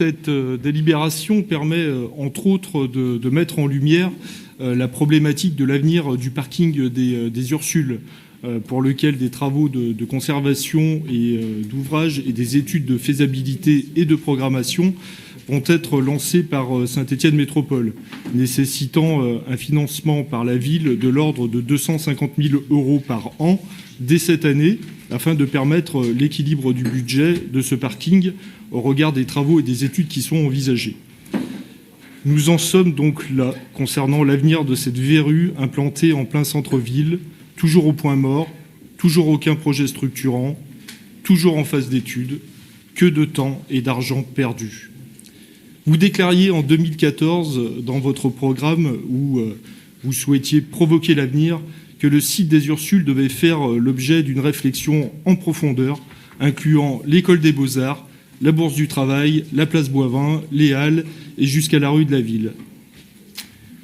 Cette délibération permet, entre autres, de mettre en lumière la problématique de l'avenir du parking des Ursules, pour lequel des travaux de conservation et d'ouvrage et des études de faisabilité et de programmation vont être lancés par Saint-Étienne Métropole, nécessitant un financement par la ville de l'ordre de 250 000 € par an dès cette année, afin de permettre l'équilibre du budget de ce parking au regard des travaux et des études qui sont envisagés. Nous en sommes donc là, concernant l'avenir de cette verrue implantée en plein centre-ville, toujours au point mort, toujours aucun projet structurant, toujours en phase d'étude, que de temps et d'argent perdus. Vous déclariez en 2014, dans votre programme où vous souhaitiez provoquer l'avenir, que le site des Ursules devait faire l'objet d'une réflexion en profondeur, incluant l'école des Beaux-Arts, la Bourse du Travail, la place Boivin, les Halles et jusqu'à la rue de la Ville.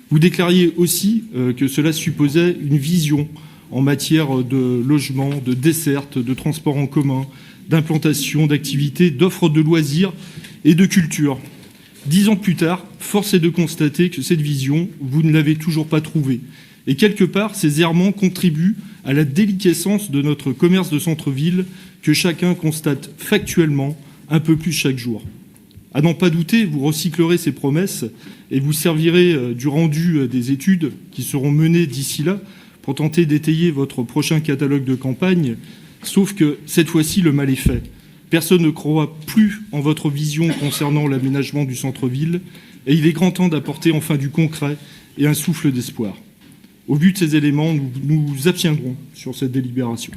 Vous déclariez aussi que cela supposait une vision en matière de logement, de desserte, de transport en commun, d'implantation, d'activités, d'offres de loisirs et de culture. 10 ans plus tard, force est de constater que cette vision, vous ne l'avez toujours pas trouvée. Et quelque part, ces errements contribuent à la déliquescence de notre commerce de centre-ville que chacun constate factuellement un peu plus chaque jour. À n'en pas douter, vous recyclerez ces promesses et vous servirez du rendu des études qui seront menées d'ici là pour tenter d'étayer votre prochain catalogue de campagne, sauf que cette fois-ci, le mal est fait. Personne ne croit plus en votre vision concernant l'aménagement du centre-ville et il est grand temps d'apporter enfin du concret et un souffle d'espoir. Au vu de ces éléments, nous nous abstiendrons sur cette délibération.